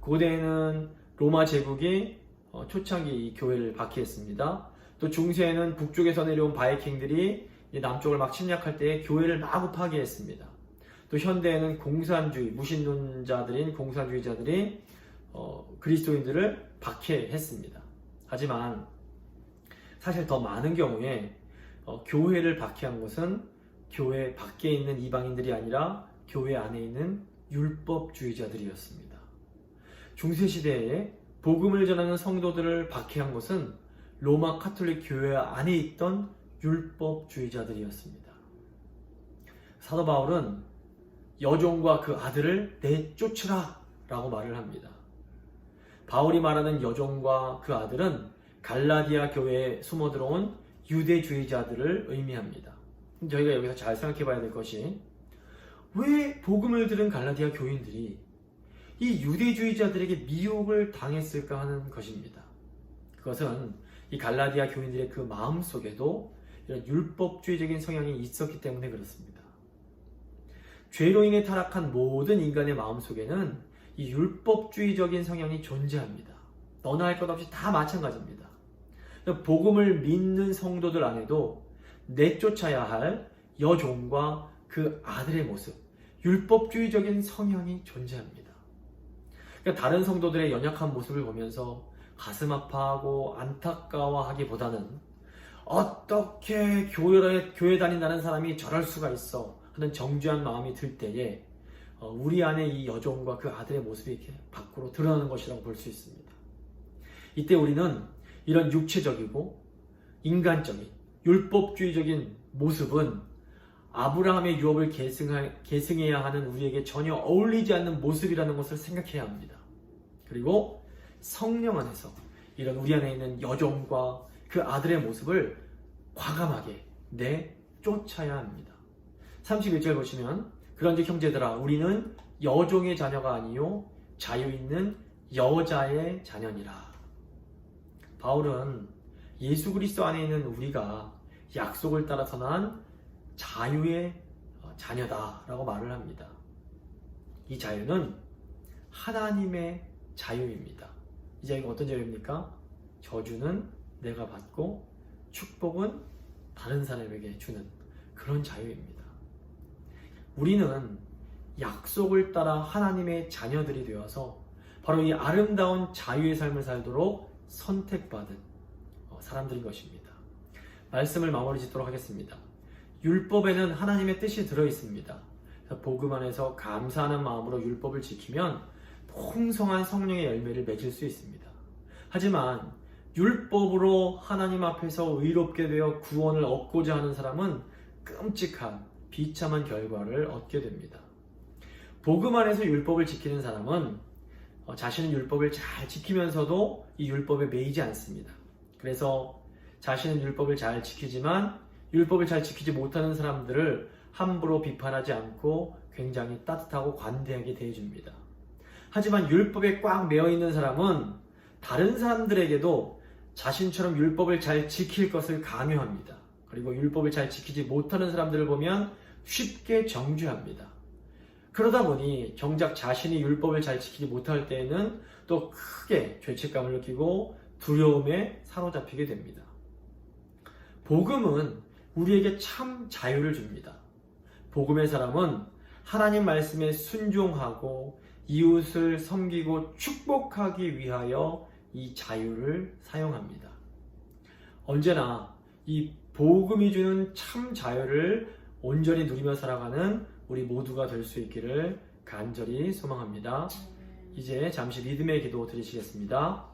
고대에는 로마 제국이 초창기 이 교회를 박해했습니다. 또 중세에는 북쪽에서 내려온 바이킹들이 남쪽을 막 침략할 때 교회를 마구 파괴했습니다. 또 현대에는 공산주의, 무신론자들인 공산주의자들이 그리스도인들을 박해했습니다. 하지만 사실 더 많은 경우에 교회를 박해한 것은 교회 밖에 있는 이방인들이 아니라 교회 안에 있는 율법주의자들이었습니다. 중세시대에 복음을 전하는 성도들을 박해한 것은 로마 카톨릭 교회 안에 있던 율법주의자들이었습니다. 사도 바울은 여종과 그 아들을 내쫓으라 라고 말을 합니다. 바울이 말하는 여종과 그 아들은 갈라디아 교회에 숨어들어온 유대주의자들을 의미합니다. 저희가 여기서 잘 생각해 봐야 될 것이 왜 복음을 들은 갈라디아 교인들이 이 유대주의자들에게 미혹을 당했을까 하는 것입니다. 그것은 이 갈라디아 교인들의 그 마음 속에도 이런 율법주의적인 성향이 있었기 때문에 그렇습니다. 죄로 인해 타락한 모든 인간의 마음 속에는 이 율법주의적인 성향이 존재합니다. 너나 할 것 없이 다 마찬가지입니다. 복음을 믿는 성도들 안에도 내쫓아야 할 여종과 그 아들의 모습, 율법주의적인 성향이 존재합니다. 그러니까 다른 성도들의 연약한 모습을 보면서 가슴 아파하고 안타까워하기보다는 어떻게 교회 다닌다는 사람이 저럴 수가 있어 하는 정죄한 마음이 들 때에 우리 안에 이 여종과 그 아들의 모습이 이렇게 밖으로 드러나는 것이라고 볼 수 있습니다. 이때 우리는 이런 육체적이고 인간적인 율법주의적인 모습은 아브라함의 유업을 계승해야 하는 우리에게 전혀 어울리지 않는 모습이라는 것을 생각해야 합니다. 그리고 성령 안에서 이런 우리 안에 있는 여종과 그 아들의 모습을 과감하게 내쫓아야 합니다. 31절 보시면 그런즉 형제들아 우리는 여종의 자녀가 아니요 자유 있는 여자의 자녀니라. 바울은 예수 그리스도 안에 있는 우리가 약속을 따라서 난 자유의 자녀다라고 말을 합니다. 이 자유는 하나님의 자유입니다. 이 자유가 어떤 자유입니까? 저주는 내가 받고 축복은 다른 사람에게 주는 그런 자유입니다. 우리는 약속을 따라 하나님의 자녀들이 되어서 바로 이 아름다운 자유의 삶을 살도록 선택받은 사람들인 것입니다. 말씀을 마무리 짓도록 하겠습니다. 율법에는 하나님의 뜻이 들어있습니다. 복음 안에서 감사하는 마음으로 율법을 지키면 풍성한 성령의 열매를 맺을 수 있습니다. 하지만 율법으로 하나님 앞에서 의롭게 되어 구원을 얻고자 하는 사람은 끔찍한 비참한 결과를 얻게 됩니다. 복음 안에서 율법을 지키는 사람은 자신은 율법을 잘 지키면서도 이 율법에 매이지 않습니다. 그래서 자신은 율법을 잘 지키지만 율법을 잘 지키지 못하는 사람들을 함부로 비판하지 않고 굉장히 따뜻하고 관대하게 대해줍니다. 하지만 율법에 꽉 매어있는 사람은 다른 사람들에게도 자신처럼 율법을 잘 지킬 것을 강요합니다. 그리고 율법을 잘 지키지 못하는 사람들을 보면 쉽게 정죄합니다. 그러다 보니 정작 자신이 율법을 잘 지키지 못할 때에는 또 크게 죄책감을 느끼고 두려움에 사로잡히게 됩니다. 복음은 우리에게 참 자유를 줍니다. 복음의 사람은 하나님 말씀에 순종하고 이웃을 섬기고 축복하기 위하여 이 자유를 사용합니다. 언제나 이 복음이 주는 참 자유를 온전히 누리며 살아가는 우리 모두가 될 수 있기를 간절히 소망합니다. 이제 잠시 믿음의 기도 드리시겠습니다.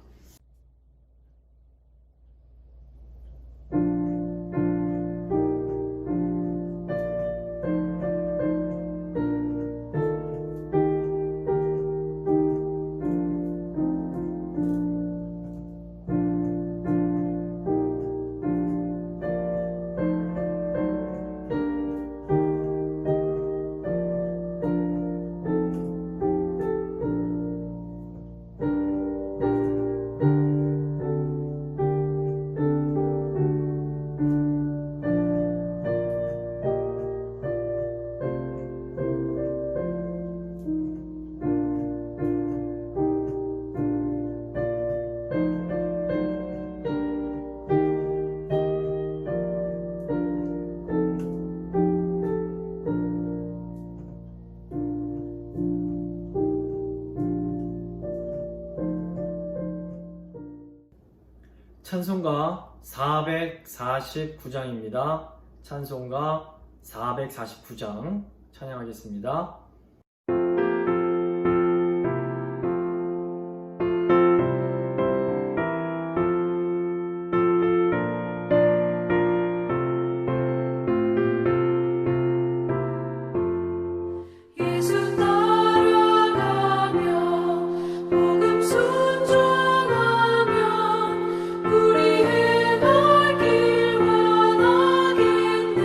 찬송가 449장입니다. 찬송가 449장 찬양하겠습니다. 예수 따라가며 복음 순종하며 우리 행할 길 원하겠네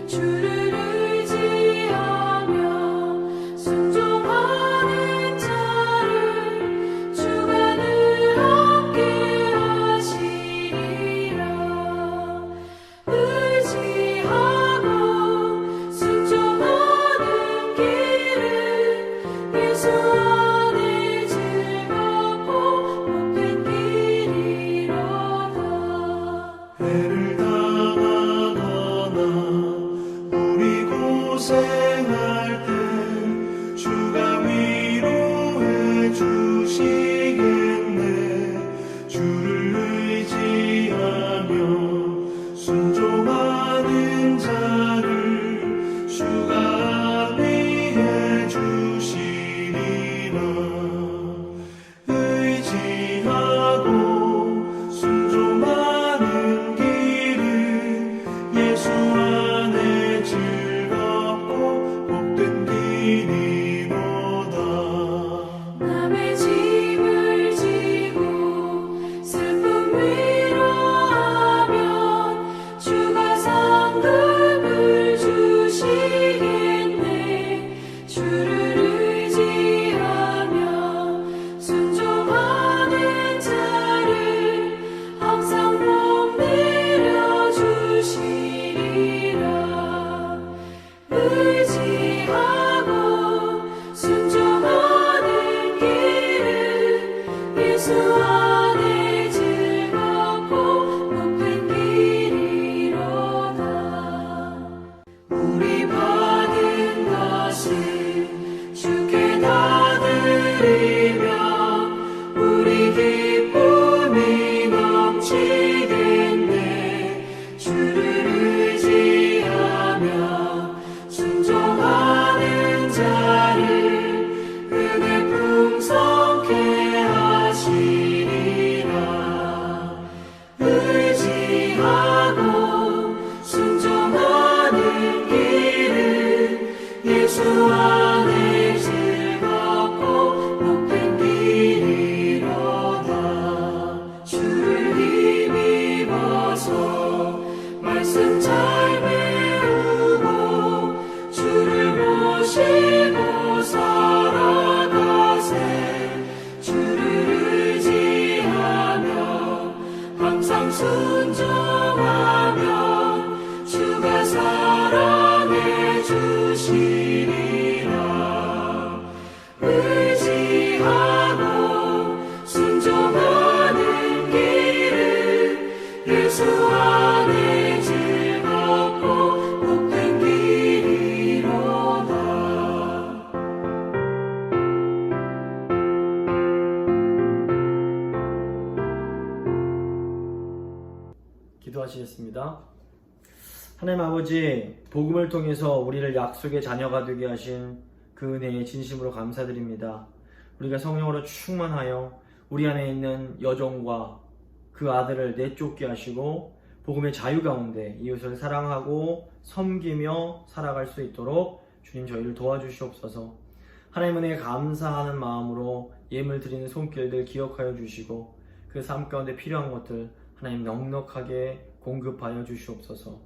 주를 의지하며 고생할 때 주가 위로해 주시겠네. 주를 의지하며 순종하는 자를 주가 안위해 주시리라. 의지하고 순종하는 길은 예수 안에 즐겁고 복된 길이로다. 남의 짐을 지고 슬픔 위로하면 주가 상급을 주시겠네. 주를 의지하며 순종하는 자를 항상 복 내려 주시리라. 의지하고 순종하는 길은 예수 안에 즐겁고 복된 길이로다. 우리 받은 것을 주께 다 드리며 우리 기쁨이 넘치겠네. 주를 의지하며 순종하는 자를 은혜 풍성케 하시리라. 의지하고 순종하는 길은 예수 안에 즐겁고 복된 길이로다. 주를 힘입어서 말씀 잘 배우고 주를 모시고 살아가세. 주를 의지하며 항상 순종하면 주가 사랑해 주시리라. 의지하고 순종하는 길은 예수 안에 즐겁고 복된 길이로다. 기도하시겠습니다. 하나님 아버지, 복음을 통해서 우리를 약속의 자녀가 되게 하신 그 은혜에 진심으로 감사드립니다. 우리가 성령으로 충만하여 우리 안에 있는 여종과 그 아들을 내쫓게 하시고 복음의 자유 가운데 이웃을 사랑하고 섬기며 살아갈 수 있도록 주님 저희를 도와주시옵소서. 하나님 은혜에 감사하는 마음으로 예물 드리는 손길들 기억하여 주시고 그 삶 가운데 필요한 것들 하나님 넉넉하게 공급하여 주시옵소서.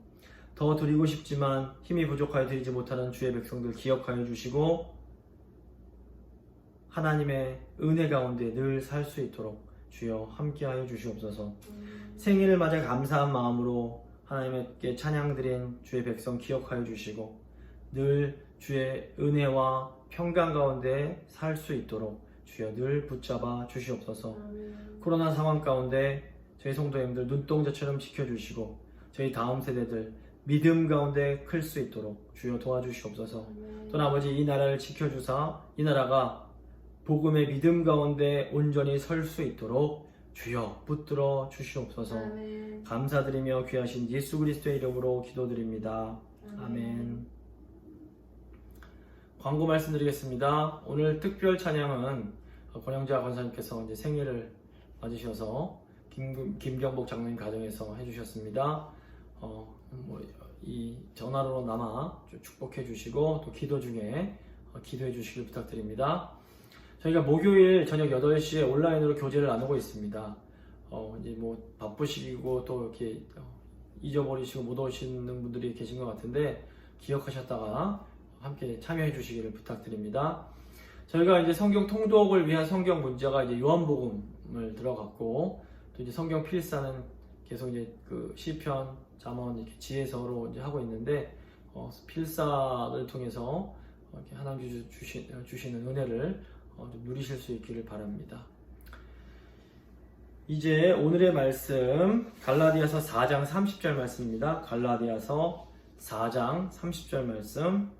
더 드리고 싶지만 힘이 부족하여 드리지 못하는 주의 백성들 기억하여 주시고 하나님의 은혜 가운데 늘 살 수 있도록 주여 함께하여 주시옵소서. 생일을 맞아 감사한 마음으로 하나님께 찬양드린 주의 백성 기억하여 주시고 늘 주의 은혜와 평강 가운데 살 수 있도록 주여 늘 붙잡아 주시옵소서. 코로나 상황 가운데 저희 성도님들 눈동자처럼 지켜주시고 저희 다음 세대들 믿음 가운데 클 수 있도록 주여 도와주시옵소서. 또는 아버지 이 나라를 지켜주사 이 나라가 복음의 믿음 가운데 온전히 설 수 있도록 주여 붙들어 주시옵소서. 감사드리며 귀하신 예수 그리스도의 이름으로 기도드립니다. 아멘. 광고 말씀드리겠습니다. 오늘 특별 찬양은 권영자 권사님께서 이제 생일을 맞으셔서 김경복 장로님 가정에서 해주셨습니다. 이 전화로나마 축복해 주시고 또 기도 중에 기도해 주시길 부탁드립니다. 저희가 목요일 저녁 8시에 온라인으로 교제를 나누고 있습니다. 이제 뭐 바쁘시고 또 이렇게 잊어버리시고 못 오시는 분들이 계신 것 같은데 기억하셨다가 함께 참여해 주시기를 부탁드립니다. 저희가 이제 성경 통독을 위한 성경 문제가 이제 요한복음을 들어갔고 또 이제 성경 필사는 계속 이제 그 시편, 잠언, 이렇게 지혜서로 이제 하고 있는데 필사를 통해서 이렇게 하나님 주시는 은혜를 좀 누리실 수 있기를 바랍니다. 이제 오늘의 말씀 갈라디아서 4장 30절 말씀입니다. 갈라디아서 4장 30절 말씀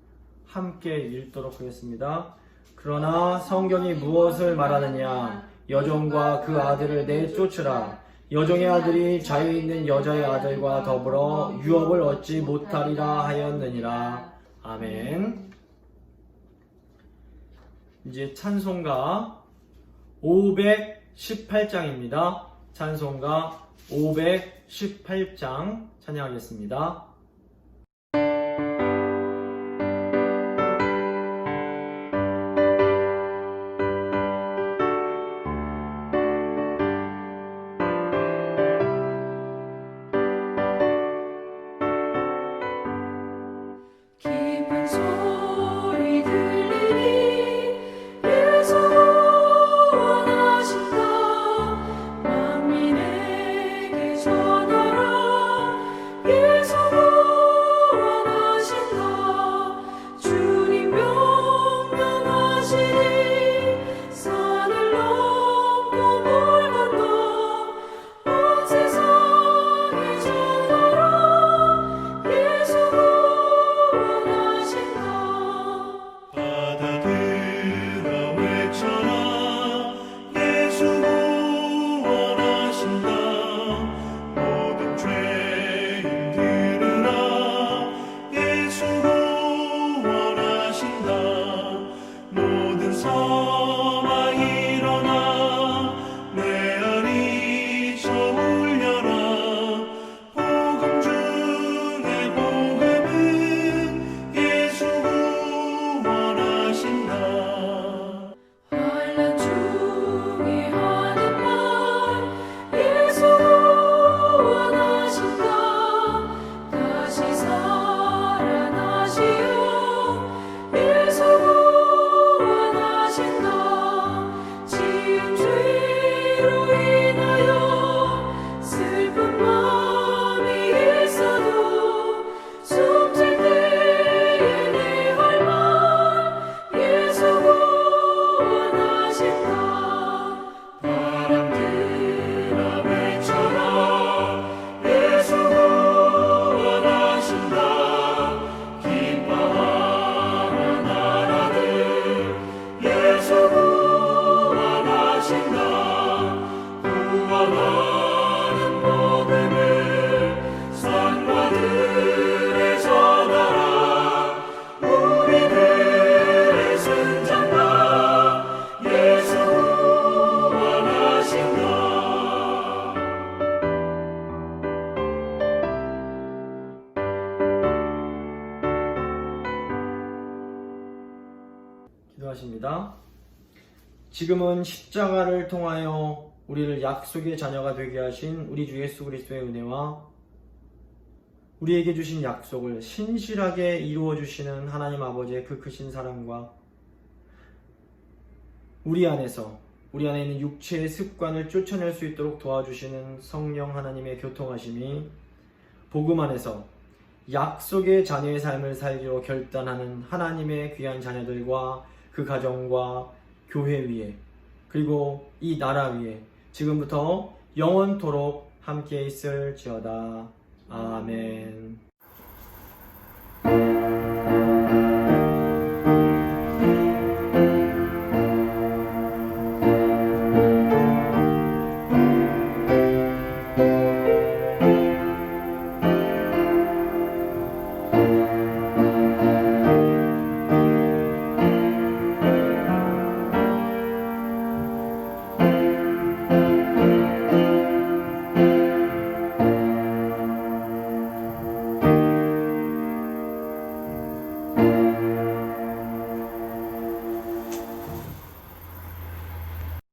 함께 읽도록 하겠습니다. 그러나 성경이 무엇을 말하느냐? 여종과 그 아들을 내쫓으라. 여종의 아들이 자유에 있는 여자의 아들과 더불어 유업을 얻지 못하리라 하였느니라. 아멘. 이제 찬송가 518장입니다. 찬송가 518장 찬양하겠습니다. 깊은 소리 들리니 예수 원하신다. 만민에게 전하라. 예수 원하신다. 주님 명령하시니 산을 넘고 물 건너 온 세상에 전하라. 예수 바다들아 외쳐라. 예수 구원하신다. 모든 죄인 들으라. 예수 구원하신다. 모든 성아 일어나. 메아리 저 울려라. 복음 중에 복음은 예수 구원하신다. 환난 중에 하는 말 예수 원하신다. 다시 살아나시어 예수 원하신다. 지은 죄로 인하여 슬픈 마음이 있어도 숨질 때에 내 할 말 예수 구원하신다. 바람들아 외쳐라. 예수 구원하신다. 기뻐하라 나라들. 예수 구원하신다. 구원하는 복음을 산과 들에 전하라. 우리들의 승장가 예수 구원하신다. 기도하십니다. 지금은 십자가를 통하여 우리를 약속의 자녀가 되게 하신 우리 주 예수 그리스도의 은혜와 우리에게 주신 약속을 신실하게 이루어 주시는 하나님 아버지의 그 크신 사랑과 우리 안에 있는 육체의 습관을 쫓아낼 수 있도록 도와주시는 성령 하나님의 교통하심이 복음 안에서 약속의 자녀의 삶을 살기로 결단하는 하나님의 귀한 자녀들과 그 가정과 교회 위에 그리고 이 나라 위에 지금부터 영원토록 함께 있을지어다. 아멘.